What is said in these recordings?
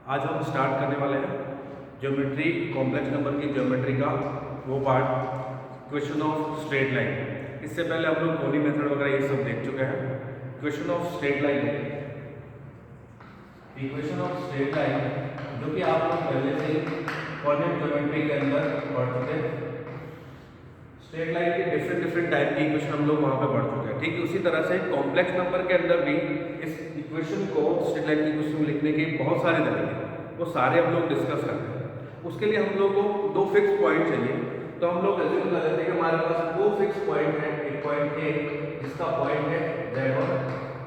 आज हम स्टार्ट करने वाले हैं ज्योमेट्री, कॉम्प्लेक्स नंबर की ज्योमेट्री का वो part, question of straight line. इससे पहले हम लोग कोनी मेथड वगैरह ये सब देख चुके हैं। Question of straight line, equation of straight line जो कि आप लोग पहले से कोऑर्डिनेट ज्योमेट्री के अंदर पढ़ चुके हैं। स्ट्रेट लाइन के डिफरेंट टाइप की इक्वेशन हम लोग वहाँ पे पढ़ चुके हैं। ठीक है, उसी तरह से कॉम्प्लेक्स नंबर के अंदर भी इस इक्वेशन को, स्ट्रेट लाइन की इक्वेशन लिखने के बहुत सारे तरीके हैं, वो सारे हम लोग डिस्कस करते हैं। उसके लिए हम लोग को दो फिक्स पॉइंट चाहिए। तो हम लोग एज्यूम कर लेते हैं कि हमारे पास दो फिक्स पॉइंट है, एक पॉइंट ए जिसका पॉइंट है Z1,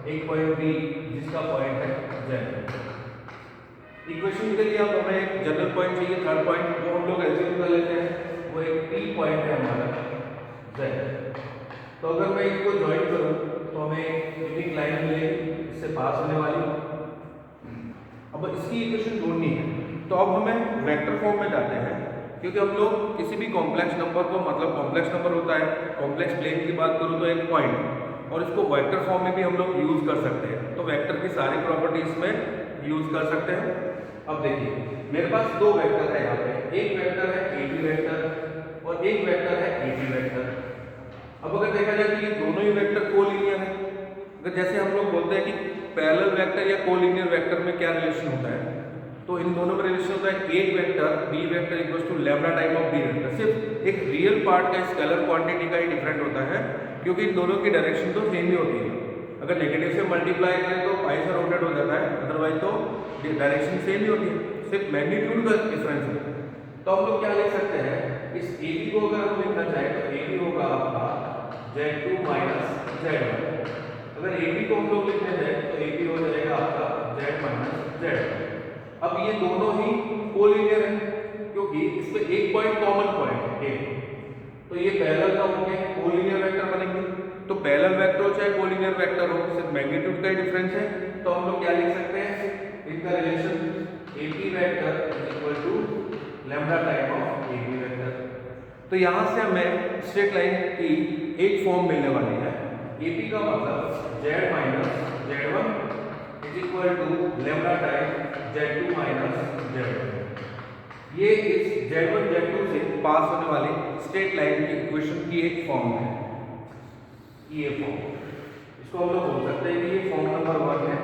एक पॉइंट बी जिसका पॉइंट है Z2। इक्वेशन के लिए अब हमें एक जनरल पॉइंट चाहिए, थर्ड पॉइंट, वो हम लोग एज्यूम कर लेते हैं वो एक P पॉइंट है हमारा Z। तो अगर मैं इसको ज्वाइन करूं तो हमें यूनिक लाइन मिलेगी, इससे पास होने वाली। अब इसकी इक्वेशन ढूंढनी है, तो अब हमें वेक्टर फॉर्म में जाते हैं, क्योंकि हम लोग किसी भी कॉम्प्लेक्स नंबर को, मतलब कॉम्प्लेक्स नंबर होता है, कॉम्प्लेक्स प्लेन की बात करूं तो एक पॉइंट, और इसको वेक्टर फॉर्म में भी हम लोग यूज कर सकते हैं। तो वेक्टर की सारी प्रॉपर्टी इसमें यूज कर सकते हैं। अब देखिए मेरे पास दो वेक्टर है यहाँ पे, एक वेक्टर है AB वेक्टर और एक वेक्टर है AD वेक्टर। अब अगर देखा जाए कि ये दोनों ही वेक्टर कोलिनियर है, अगर जैसे हम लोग बोलते हैं कि पैरेलल वेक्टर या कोलिनियर वेक्टर में क्या रिलेशन होता है, तो इन दोनों में रिलेशन होता है एक vector B vector equals to lambda time of B vector. सिर्फ एक रियल पार्ट का स्केलर क्वांटिटी का ही डिफरेंट होता है, क्योंकि इन दोनों की डायरेक्शन तो सेम ही होती है। अगर नेगेटिव से मल्टीप्लाई करें तो पाई से रोटेट हो जाता है, अदरवाइज तो डायरेक्शन सेम ही होती है, सिर्फ मैग्नीट्यूड का डिफरेंस है। तो हम लोग क्या लिख सकते हैं, इस AB को अगर हम लिखना चाहें तो AB होगा आपका Z2 माइनस Z1। अगर AB को हम लोग लिखने जाए तो AB हो जाएगा आपका Z माइनस Z। अब ये दोनों ही कोलिनियर है, क्योंकि इसमें एक पॉइंट कॉमन पॉइंट है, तो ये पैरेलल का होंगे, कोलिनियर वेक्टर बनेंगे। तो पैरेलल वेक्टर हो चाहे कोलिनियर वेक्टर हो, सिर्फ मैग्नीट्यूड का ही डिफरेंस है। तो हम लोग क्या लिख सकते हैं, इनका relation AP vector is equal to lambda time of AB vector. तो यहां से हमें स्ट्रेट लाइन की एक फॉर्म मिलने वाली है। AP का मतलब Z minus Z1 is equal to lambda time Z2 minus Z1। ये इस Z1 Z2 से पास होने वाली स्ट्रेट लाइन की इक्वेशन की एक फॉर्म है। ये फॉर्म, इसको हम लोग बोल सकते हैं कि ये फॉर्म नंबर 1 है।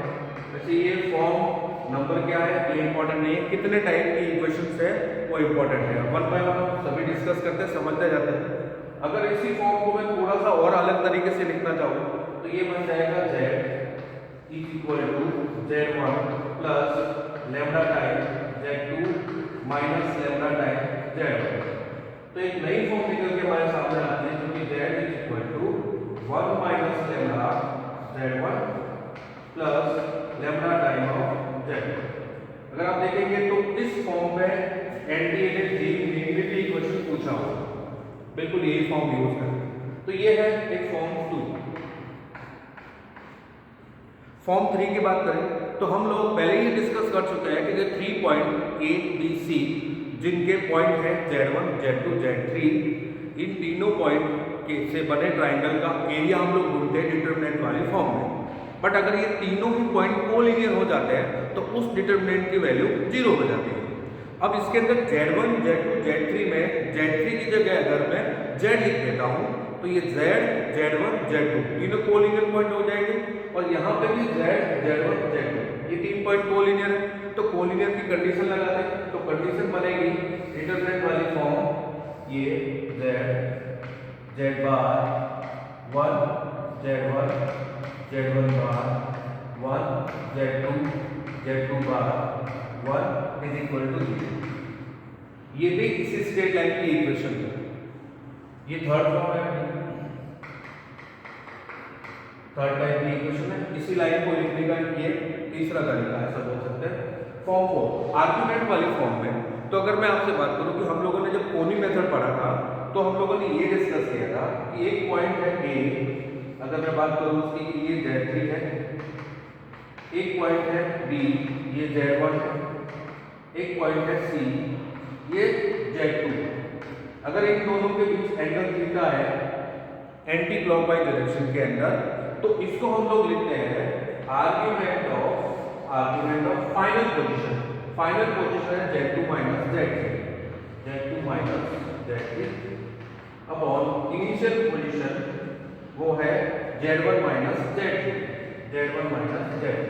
वैसे ये फॉर्म नंबर क्या है ये इंपॉर्टेंट नहीं है, कितने टाइप की इक्वेशंस है वो इंपॉर्टेंट है। वन बाय वन सभी डिस्कस करते हैं, समझते जाते हैं। अगर इसी फॉर्म को मैं थोड़ा सा और अलग तरीके से लिखना चाहूँ तो ये बन जाएगा Z is equal to Z1 plus lambda time Z2 minus lambda time Z1। तो एक नई फॉर्म निकल के हमारे सामने आती है, जो कि Z is equal to 1 minus lambda Z1 plus lambda time of Z। अगर आप देखेंगे तो इस फॉर्म में एनडीएनएजी इनविटी इक्वेशन पूछा हुआ, बिल्कुल यही फॉर्म यूज करें। तो ये है एक फॉर्म 2। फॉर्म 3 की बात करें तो हम लोग पहले ही डिस्कस कर चुके हैं कि 3 पॉइंट A B C जिनके पॉइंट है Z1 Z2 Z3, इन तीनों पॉइंट के से बने ट्राइंगल का एरिया हम लोग ढूंढते हैं डिटरमिनेंट वाली फॉर्म में। बट अगर ये तीनों ही पॉइंट कोलिनियर हो जाते हैं तो उस डिटरमिनेंट की वैल्यू 0 हो जाती है। अब इसके अंदर Z1 Z2 Z3 में Z3 की जगह अगर मैं Z लिख देता हूं तो ये Z Z1 Z2 तीनों कोलिनियर पॉइंट हो जाएंगे, और यहाँ पे भी Z Z1 Z2 ये तीन पॉइंट कोलिनियर है। तो कोलिनियर की कंडीशन लगाते हैं, तो कंडीशन बनेगी डिटरमिनेंट वाली फॉर्म, ये Z Z bar 1 Z1 Z1 bar 1 Z2 Z2 bar 1 is equal to 0। ये भी इसी स्ट्रेट लाइन की इक्वेशन है। ये थर्ड फॉर्म है, थर्ड टाइप की इक्वेशन है। इसी लाइन को लिखने का ये तीसरा तरीका है, ऐसा बोल सकते हैं। फॉर्म 4 आर्गुमेंट वाली फॉर्म में, तो अगर मैं आपसे बात करूं कि हम लोगों ने जब कोनी मेथड पढ़ा था तो हम लोगों ने ये डिस्कस किया था कि एक पॉइंट है A, अगर मैं बात करूं उसकी कि ये Z3 है, एक पॉइंट है B ये Z1 है, एक पॉइंट है C ये Z2। अगर इन दोनों के बीच एंगल थीटा है एंटी क्लॉकवाइज डायरेक्शन के अंदर, तो इसको हम लोग लिखते हैं argument of final position. Final position है Z2 minus Z3, Z2 minus Z3 upon initial position वो है Z1 minus Z2, Z1 minus Z2।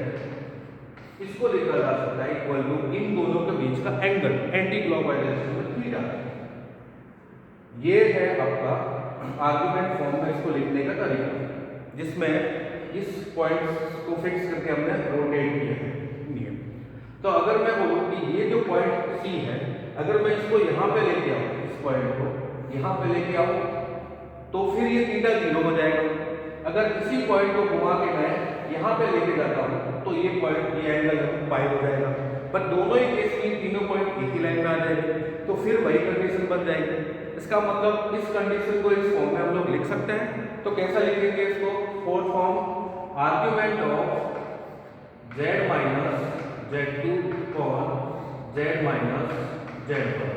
इसको लिखा जा सकता है इक्वल टू इन दोनों के बीच का एंगल एंटी क्लॉकवाइज डायरेक्शन में थीटा। ये है आपका आर्गुमेंट फॉर्म में इसको लिखने का तरीका, जिसमें इस पॉइंट को फिक्स करके हमने रोटेट किया है। तो अगर मैं बोलूं कि ये जो पॉइंट C है, अगर मैं इसको यहाँ पे लेके आऊँ, इस पॉइंट को यहाँ पे लेके आऊँ, तो फिर ये थीटा 0 हो जाएगा। अगर इसी पॉइंट को घुमा के मैं यहाँ पे लेके जाता हूँ तो ये पॉइंट, ये एंगल पाई हो जाएगा। पर दोनों ही केस में तीनों पॉइंट एक ही लाइन में आ जाएंगे, तो फिर वही कंडीशन बन जाएगी। इसका मतलब इस कंडीशन को इस फॉर्म में हम लोग लिख सकते हैं। तो कैसा लिखेंगे इसको? Fourth form, argument of Z minus Z2 for Z minus Z1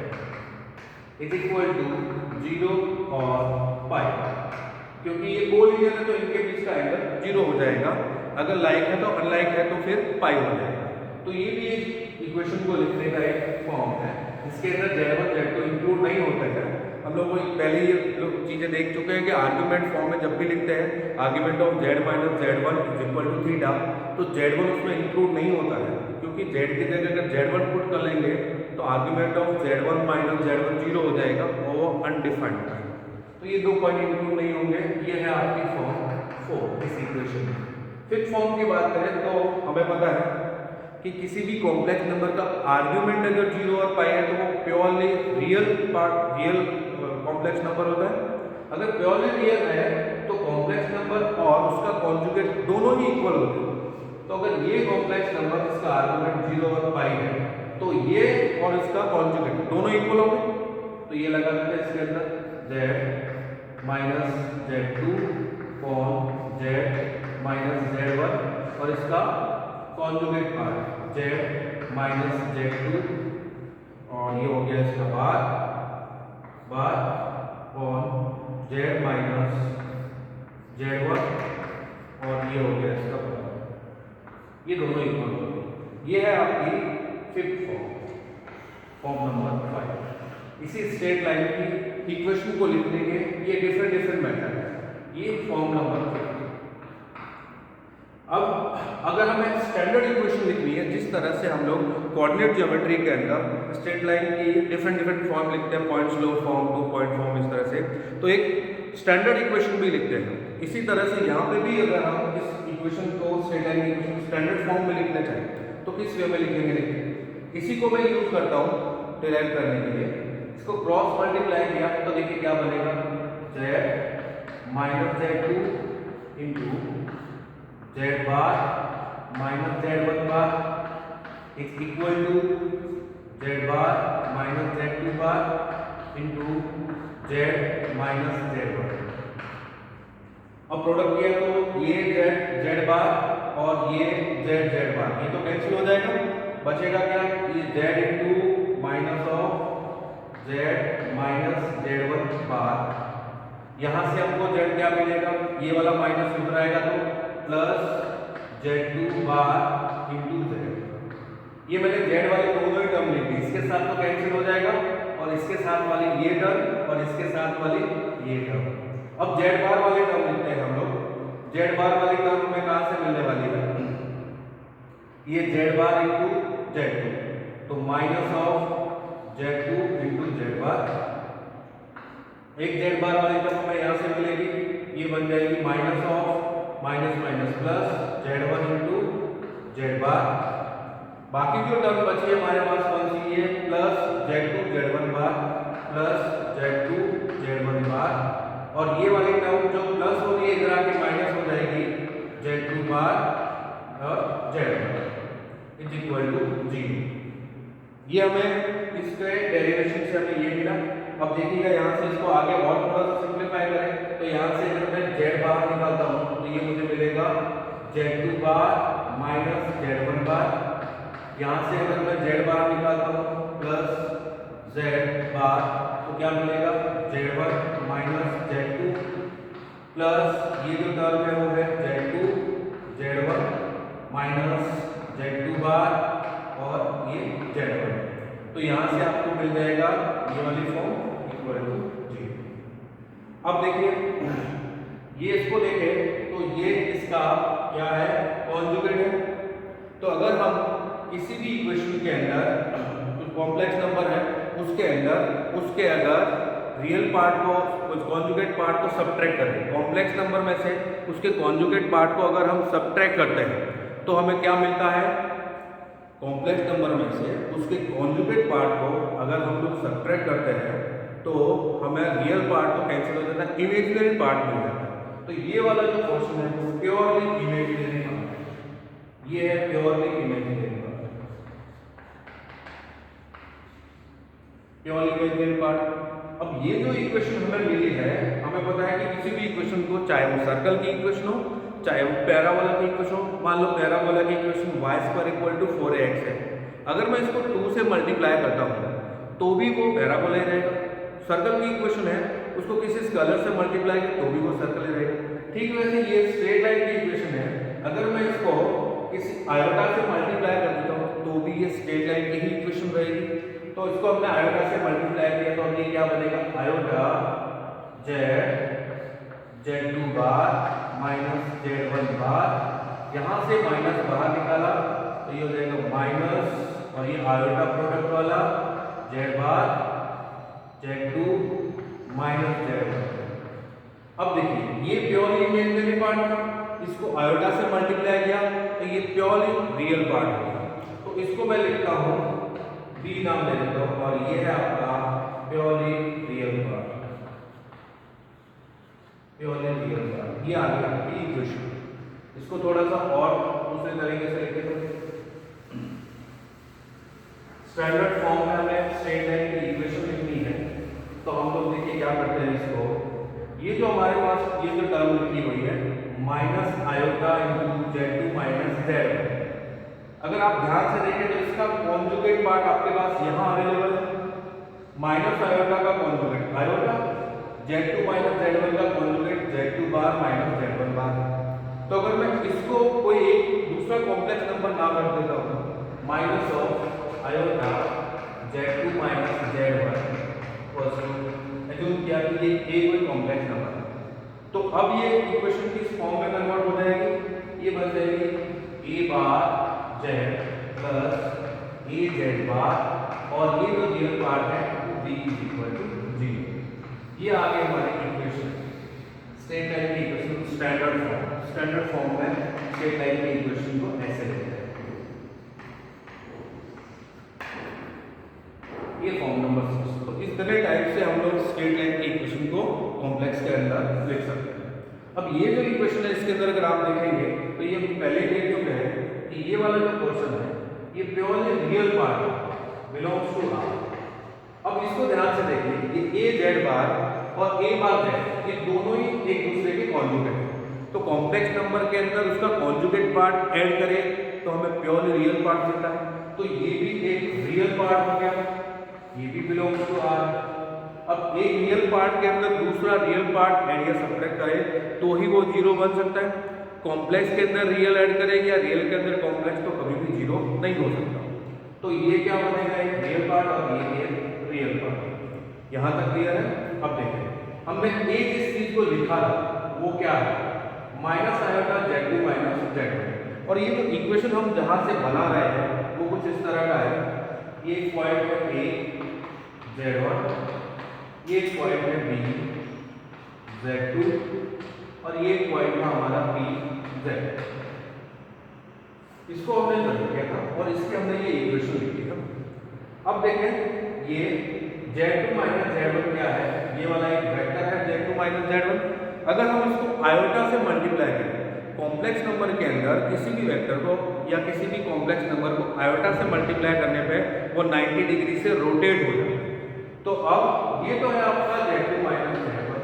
is equal to 0 और पाई। क्योंकि ये कोलिनियर है तो इनके बीच का एंगल 0 हो जाएगा, अगर लाइक है तो अनलाइक है तो फिर पाई हो जाएगा। तो ये भी इक्वेशन को लिखने का एक फॉर्म है, जिसके अंदर Z1 Z2 इंक्लूड नहीं होता है। हम लोग पहले ये लोग चीजें देख चुके हैं कि आर्ग्यूमेंट फॉर्म में जब भी लिखते हैं argument of Z minus Z1 is equal to theta, तो Z1 उसमें इंक्लूड नहीं होता है, क्योंकि Z की जगह अगर Z1 पुट कर लेंगे तो argument of Z1 minus Z1 0 हो जाएगा और वो अनडिफाइंड है। तो ये दो पॉइंट इंक्लूड नहीं होंगे। ये है आपकी फॉर्म 4 इस इक्वेशन में। फिफ्थ फॉर्म की बात करें तो हमें पता है कि किसी भी कॉम्प्लेक्स नंबर का आर्ग्यूमेंट अगर 0 और पाई है तो वो प्योरली रियल कॉम्प्लेक्स नंबर होता है। अगर प्योरली रियल है तो कॉम्प्लेक्स नंबर और उसका कॉन्जुगेट दोनों ही इक्वल होते हैं। तो अगर ये कॉम्प्लेक्स नंबर इसका आर्ग्यूमेंट 0 और पाई है तो ये और इसका कॉन्जुगेट दोनों इक्वल होंगे। तो ये लगा देते हैं इसके अंदर Z minus Z2 for Z minus Z1 और इसका conjugate part Z minus Z2 और ये हो गया इसका बार और Z माइनस Z1 और ये हो गया इसका बार। ये दोनों इक्वल हो गए। ये है आपकी फिफ्थ फॉर्म नंबर 5। इसी स्ट्रेट लाइन की इक्वेशन को लिखने के ये डिफरेंट मेथड है। ये फॉर्म नंबर 5। अब अगर हमें स्टैंडर्ड इक्वेशन लिखनी है, जिस तरह से हम लोग कोऑर्डिनेट ज्योमेट्री के अंदर स्ट्रेट लाइन की डिफरेंट फॉर्म लिखते हैं, पॉइंट्स लो फॉर्म, 2 पॉइंट फॉर्म, इस तरह से, तो एक स्टैंडर्ड इक्वेशन भी लिखते हैं। इसी तरह से यहाँ पे भी अगर हम इस इक्वेशन को स्ट्रेट लाइन की इक्वेशन स्टैंडर्ड फॉर्म में लिखना चाहें तो किस वे में लिखेंगे? इसी को मैं यूज करता हूँ डिराइव करने के लिए। इसको क्रॉस मल्टीप्लाई किया तो देखिए क्या बनेगा, Z minus Z2 into Z bar minus Z1 bar is equal to Z bar minus Z2 bar into Z minus Z1। अब प्रोडक्ट किया तो ये Z बार और ये Z बार, ये तो कैंसिल हो जाएगा, बचेगा क्या? ये Z into minus of Z minus Z1 बार। यहां से हमको Z क्या मिलेगा? ये वाला माइनस उधर आएगा तो plus Z2 bar into Z। ये मैंने Z वाली दोनों ही टर्म ली थी, इसके साथ तो कैंसिल हो जाएगा और इसके साथ वाली ये टर्म और इसके साथ वाली ये टर्म। अब Z बार वाली टर्म लिखते हैं हम लोग। Z बार वाली टर्म में कहां से मिलने वाली है? ये Z बार इंटू Z2, तो minus of Z2 into Z बार। एक Z बार वाली टर्म हमें यहाँ से मिलेगी, ये बन जाएगी minus of minus minus plus Z1 into Z बार। बाकी जो टर्म बची है हमारे पास कौन सी है? प्लस Z2 Z1 बार प्लस Z2 Z1 बार। और ये वाली टर्म जो प्लस हो रही है इधर आके माइनस हो जाएगी, Z2 बार और Z1 इज इक्वल टू 0। ये हमें इसके डेरिवेशन से हमें ये मिला। अब देखिएगा यहाँ से इसको आगे और थोड़ा सा सिंप्लीफाई करें तो यहाँ से अगर मैं Z बार निकालता हूँ तो ये मुझे मिलेगा Z2 बार माइनस Z1 बार। यहाँ से अगर मैं Z बार निकालता हूँ प्लस Z बार तो क्या मिलेगा? Z1 माइनस Z2 प्लस ये जो टर्म है वो है Z2 Z1 माइनस Z2 बार और ये Z तो यहाँ से आपको मिल जाएगा ये वाली फॉर्म इक्वल टू 0। अब देखिए ये इसको देखें तो ये इसका क्या है, कॉन्जुगेट है। तो अगर हम किसी भी इक्वेशन के अंदर जो कॉम्प्लेक्स नंबर है उसके अंदर उसके अगर रियल पार्ट को, कुछ कॉन्जुगेट पार्ट को सब्ट्रैक्ट करें, कॉम्प्लेक्स नंबर में से उसके कॉन्जुगेट पार्ट को अगर हम सब्ट्रैक्ट करते हैं तो हमें क्या मिलता है, कॉम्प्लेक्स नंबर में से उसके कॉन्जुगेट पार्ट को अगर हम लोग सब्ट्रैक्ट करते हैं तो हमें रियल पार्ट तो कैंसिल हो जाता है, इमेजिनरी पार्ट मिल जाता है। तो ये वाला जो क्वेश्चन है वो प्योरली इमेजिनरी पार्ट है, ये है purely imaginary part, purely imaginary part. अब ये जो इक्वेशन हमें मिली है, हमें पता है कि किसी भी इक्वेशन को, चाहे वो सर्कल की इक्वेशन हो चाहे वो पैराबोला की इक्वेशन हो, मान लो पैराबोला की इक्वेशन y² = 4ax है, अगर मैं इसको 2 से मल्टीप्लाई करता हूँ तो भी वो पैराबोला ही रहेगा। सर्कल की इक्वेशन है, उसको किसी स्केलर से मल्टीप्लाई करें तो भी वो सर्कल ही रहेगा। ठीक वैसे ये स्ट्रेट लाइन की इक्वेशन है, अगर मैं इसको किसी आयोटा से मल्टीप्लाई कर देता हूँ तो भी ये स्ट्रेट लाइन की ही इक्वेशन रहेगी। तो इसको हमने आयोटा से मल्टीप्लाई किया तो ये क्या बनेगा, आयोटा z2 बार माइनस z1 बार, यहाँ से माइनस बाहर निकाला तो ये हो जाएगा माइनस, और ये आयोटा प्रोडक्ट वाला z बार z2 माइनस z1। अब देखिए ये प्योरली इमेजिनरी पार्ट है, इसको आयोटा से मल्टीप्लाई किया तो ये प्योरली रियल पार्ट है। तो इसको मैं लिखता हूँ b नाम दे देता हूँ, और ये है आपका purely real part, purely real part. ये आ गया आपकी इक्वेशन। इसको थोड़ा सा और दूसरे तरीके से लिखे तो स्टैंडर्ड फॉर्म में हमें स्ट्रेट लाइन की इक्वेशन लिखनी है, तो हम लोग देखिए क्या करते हैं, इसको ये जो हमारे पास ये जो टर्म लिखी हुई है minus iota into z2 minus z1, अगर आप ध्यान से देखें तो इसका कॉन्जुगेट पार्ट आपके पास यहाँ अवेलेबल है, माइनस आयोटा का conjugate iota, z2 minus z1 का कॉन्जुगेट z2 बार माइनस z1 बार। तो अगर मैं इसको कोई एक दूसरा कॉम्प्लेक्स नंबर नाम रख देता हूँ minus of iota z2 minus z1, assume किया कि ये एक कोई कॉम्प्लेक्स नंबर है, तो अब ये इक्वेशन किस फॉर्म में कन्वर्ट हो जाएगी, ये बन जाएगी a bar z plus a z बार, और ये जो रियल पार्ट है b = 0। ये आ गई हमारी इक्वेशन, स्ट्रेट लाइन की equation standard form. Standard form में स्ट्रेट लाइन की इक्वेशन को ऐसे लिखते हैं, ये फॉर्म नंबर 6। तो इस तरह टाइप से हम लोग स्ट्रेट लाइन की इक्वेशन को कॉम्प्लेक्स के अंदर लिख सकते हैं। अब ये जो इक्वेशन है इसके अंदर अगर आप देखेंगे तो ये पहले देख चुके हैं कि ये वाला जो क्वेश्चन है ये purely real part belongs to R। अब इसको ध्यान से देखिए, ये a z बार और a बार z ये दोनों ही एक दूसरे के कॉन्जुगेट हैं, तो कॉम्प्लेक्स नंबर के अंदर उसका कॉन्जुगेट पार्ट ऐड करें तो हमें प्योरली रियल पार्ट मिलता है। तो ये भी एक रियल पार्ट हो गया, ये भी बिलोंग्स टू R। अब एक रियल पार्ट के अंदर दूसरा रियल पार्ट ऐड या सब्ट्रैक्ट करें तो ही वो 0 बन सकता है। कॉम्प्लेक्स के अंदर रियल ऐड करें या रियल के अंदर कॉम्प्लेक्स तो कभी भी 0 नहीं हो सकता। तो ये क्या बनेगा, एक रियल पार्ट और ये एक रियल पार्ट। यहाँ तक क्लियर है। अब देखें हमने एक इस चीज को लिखा था वो क्या है, minus iota z2 minus z1, और ये जो इक्वेशन हम जहाँ से बना रहे हैं वो कुछ इस तरह का है। ये एक पॉइंट है a z1, ये एक पॉइंट है b z2, और ये एक पॉइंट है हमारा p z। इसको हमने कर लिया था और इसके हमने ये इक्वेशन लिखी था। अब देखें ये z2 माइनस z1 क्या है, ये वाला एक वेक्टर है z2 माइनस z1। अगर हम इसको आयोटा से मल्टीप्लाई करें कॉम्प्लेक्स नंबर के अंदर किसी भी वेक्टर को या किसी भी कॉम्प्लेक्स नंबर को आयोटा से मल्टीप्लाई करने पे वो 90 डिग्री से रोटेट हो जाता है। तो अब ये तो है आपका z2 माइनस z1,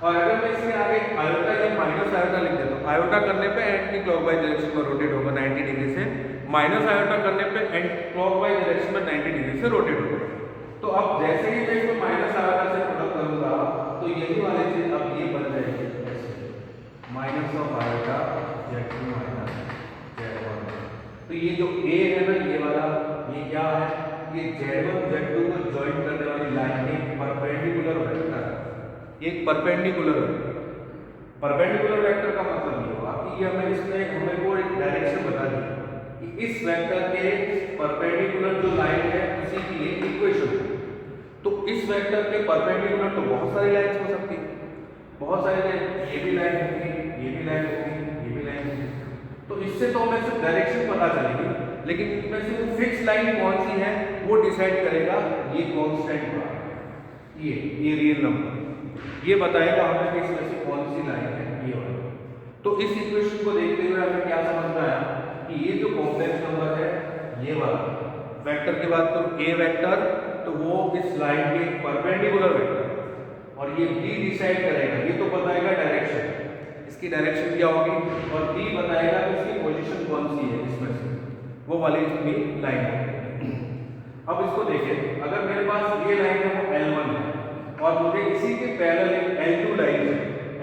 और अगर मैं इसके आगे आयोटा या माइनस आयोटा लिख देता हूँ, आयोटा करने पे एंटी क्लॉकवाइज डायरेक्शन में रोटेट होगा 90 डिग्री से, माइनस आयोटा करने पे एंटी क्लॉकवाइज डायरेक्शन में 90 डिग्री से रोटेट होगा। तो अब जैसे ही मैं इसको माइनस आयोटा से प्रोडक्ट करूंगा तो यही वाली चीज अब ये बन जाएगी minus of iota z2 minus z1। तो ये जो a है ना, ये वाला ये क्या है, ये Z1 Z2 को ज्वाइन करने वाली लाइन एक परपेंडिकुलर वेक्टर है। ये एक परपेंडिकुलर वेक्टर, परपेंडिकुलर वेक्टर का मतलब ये हुआ कि ये हमें को एक डायरेक्शन बता दी कि इस वेक्टर के परपेंडिकुलर जो लाइन है उसी की एक इक्वेशन है। तो इस वेक्टर के परपेंडिकुलर तो बहुत सारी लाइंस हो सकती है, बहुत सारी लाइन, ये भी लाइन होगी, ये भी लाइन होगी, ये भी लाइन होगी। तो इससे तो हमें सिर्फ डायरेक्शन पता चलेगी, लेकिन इनमें से जो फिक्स लाइन कौन सी है वो डिसाइड करेगा ये कांस्टेंट बार, ये रियल नंबर, ये बताएगा हमें कि इसमें से कौन सी लाइन है ये वाला। तो इस इक्वेशन को देखते हुए हमें क्या समझ में आया कि ये जो कॉम्प्लेक्स नंबर है ये वाला वेक्टर की बात करूं ए वेक्टर, तो वो इस लाइन के परपेंडिकुलर वेक्टर और ये बी डिसाइड करेगा, ये तो बताएगा डायरेक्शन, इसकी डायरेक्शन क्या होगी, और बी बताएगा कि इसकी पोजीशन कौन सी है इसमें से, वो वाली इसकी लाइन है। अब इसको देखें, अगर मेरे पास ये लाइन है वो L1 है और मुझे इसी के पैरेलल एक L2 लाइन है,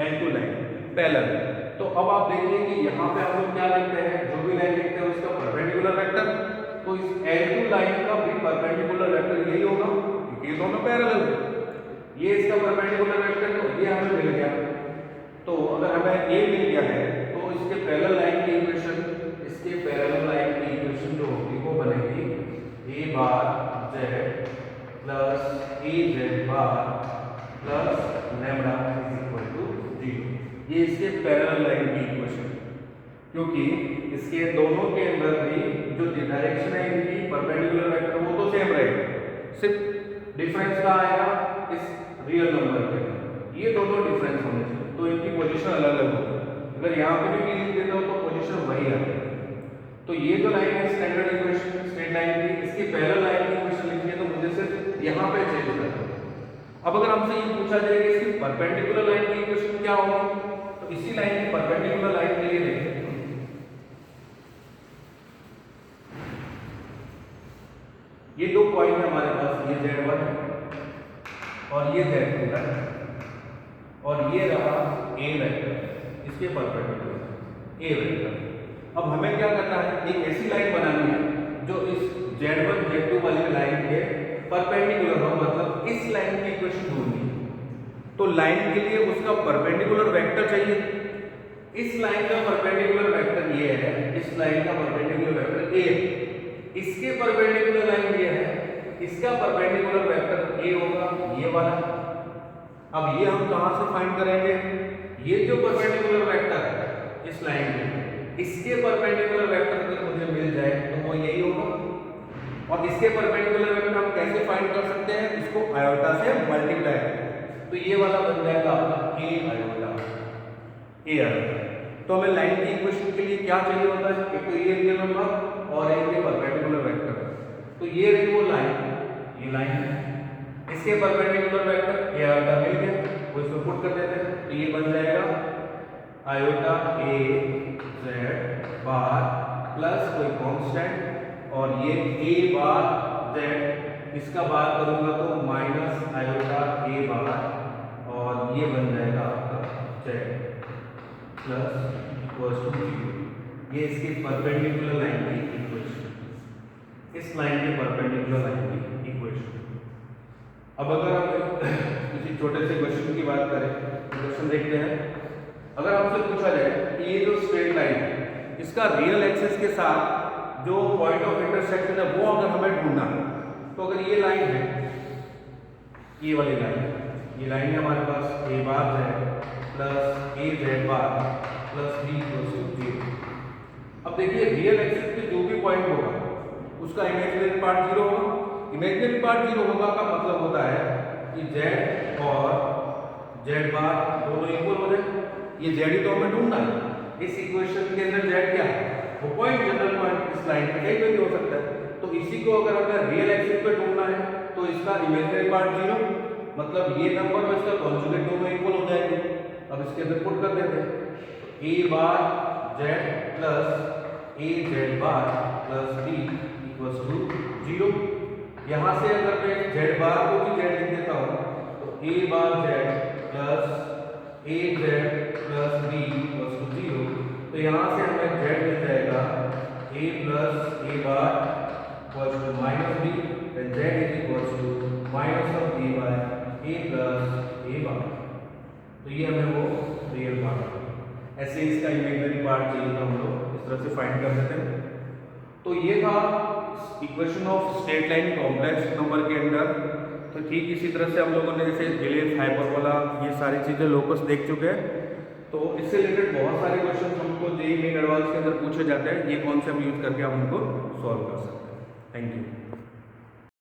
L2 लाइन पैरेलल, तो अब आप देखिए कि यहाँ पे हम लोग क्या लिखते हैं, जो भी लाइन लिखते हैं उसका परपेंडिकुलर वेक्टर, तो इस L2 लाइन का भी परपेंडिकुलर वेक्टर यही होगा क्योंकि ये दोनों पैरेलल है। ये इसका परपेंडिकुलर वेक्टर तो ये हमें मिल गया। तो अगर हमें ए मिल गया है तो इसके पैरेलल लाइन की इक्वेशन, इसके पैरेलल लाइन की इक्वेशन जो होगी वो बनेगी a bar z plus A Z bar plus lambda is equal to 0। ये इसके पैरेलल लाइन की इक्वेशन, क्योंकि इसके दोनों के अंदर भी जो डायरेक्शन है इनकी परपेंडिकुलर वेक्टर वो तो सेम रहेगा, सिर्फ डिफरेंस क्या आएगा इस रियल नंबर के अंदर, ये दोनों डिफरेंस होने चाहिए, तो इनकी पोजीशन अलग अलग होगी। अगर यहाँ पे भी लिख देता हो तो पोजीशन वही आ जाएगी। तो ये जो लाइन है स्टैंडर्ड इक्वेशन स्ट्रेट लाइन की, इसकी पैरेलल लाइन की इक्वेशन लिखनी है तो मुझे सिर्फ यहाँ पे चेंज करना है। अब अगर हमसे ये पूछा जाए कि इसकी परपेंडिकुलर लाइन की इक्वेशन क्या होगी, तो इसी लाइन की परपेंडिकुलर लाइन के लिए देखें, ये दो पॉइंट है हमारे पास, ये Z1 है और ये Z2 है और ये रहा A वेक्टर, इसके परपेंडिकुलर A वेक्टर। अब हमें क्या करना है, एक ऐसी लाइन बनानी है जो इस Z1 Z2 वाली लाइन के परपेंडिकुलर हो, मतलब इस लाइन की इक्वेशन ढूंढनी है। तो लाइन के लिए उसका परपेंडिकुलर वेक्टर चाहिए, इस लाइन का परपेंडिकुलर वेक्टर ये है, इस लाइन का परपेंडिकुलर वेक्टर A है, इसके परपेंडिकुलर लाइन ये है, इसका परपेंडिकुलर वेक्टर A होगा ये वाला। अब ये हम कहां से फाइंड करेंगे, ये जो परपेंडिकुलर वेक्टर है इस लाइन में, इसके परपेंडिकुलर वेक्टर अगर मुझे मिल जाए तो वो यही होगा। और इसके परपेंडिकुलर वेक्टर हम कैसे फाइंड कर सकते हैं, इसको आयोटा से मल्टीप्लाई करें, तो ये वाला बन जाएगा आपका A आयोटा, A आयोटा। तो हमें लाइन की इक्वेशन के लिए क्या चाहिए होता है, एक तो ये रियल नंबर और एक ये परपेंडिकुलर वेक्टर। तो ये रही वो लाइन, ये लाइन है, इसके परपेंडिकुलर वेक्टर ये आयोटा मिल गया, वो इसमें पुट कर देते हैं, तो ये बन जाएगा iota A Z bar plus कोई कांस्टेंट और ये A बार Z, इसका बार करूंगा तो माइनस आयोटा A बार और ये बन जाएगा आपका Z प्लस इक्वल्स टू 0। ये इसकी परपेंडिकुलर लाइन की इक्वेशन, इस लाइन के परपेंडिकुलर लाइन की इक्वेशन। अब अगर हम किसी छोटे से क्वेश्चन की बात करें, क्वेश्चन देखते हैं। अगर हमसे पूछा जाए कि ये जो स्ट्रेट लाइन है इसका रियल एक्सिस के साथ जो पॉइंट ऑफ इंटरसेक्शन है वो अगर हमें ढूंढना है, तो अगर ये लाइन है, ये वाली लाइन, ये लाइन है हमारे पास A bar Z plus A Z bar plus B equals to 0। अब देखिए रियल एक्सिस पे जो भी पॉइंट होगा उसका इमेजिनरी पार्ट 0 होगा। इमेजिनरी पार्ट 0 होगा का मतलब होता है कि Z और Z बार दोनों इक्वल हो जाए। ये Z ही तो हमें ढूंढना है, इस इक्वेशन के अंदर Z क्या है, वो पॉइंट, जनरल पॉइंट इस लाइन पे कहीं पे भी हो सकता है। तो इसी को अगर हमें रियल एक्सिस पे ढूंढना है तो इसका इमेजिनरी पार्ट 0, मतलब ये नंबर और इसका कॉन्जुगेट दोनों इक्वल हो जाएंगे। अब इसके अंदर पुट कर देते हैं, A bar Z plus A Z bar plus B equals to 0। यहाँ से अगर मैं Z बार को भी Z लिख देता हूँ तो A bar Z plus A Z plus B equals to 0। तो यहाँ से हमें Z मिल जाएगा A plus A bar equals to minus b, then z is equals to minus of b by a plus a bar। तो ये हमें वो रियल पार्ट, ऐसे इसका इमेजिनरी पार्ट चाहिए था, हम लोग इस तरह से फाइंड कर देते हैं। तो ये था equation of straight line complex number के अंदर। तो ठीक इसी तरह से हम लोगों ने जैसे एलिप्स, हाइपरबोला, ये सारी चीज़ें लोकस देख चुके हैं। तो इससे रिलेटेड बहुत सारे क्वेश्चन हमको जेईई मेन एडवांस के अंदर पूछे जाते हैं, ये कॉन्सेप्ट यूज करके हम उनको सॉल्व कर सकते हैं। Thank you.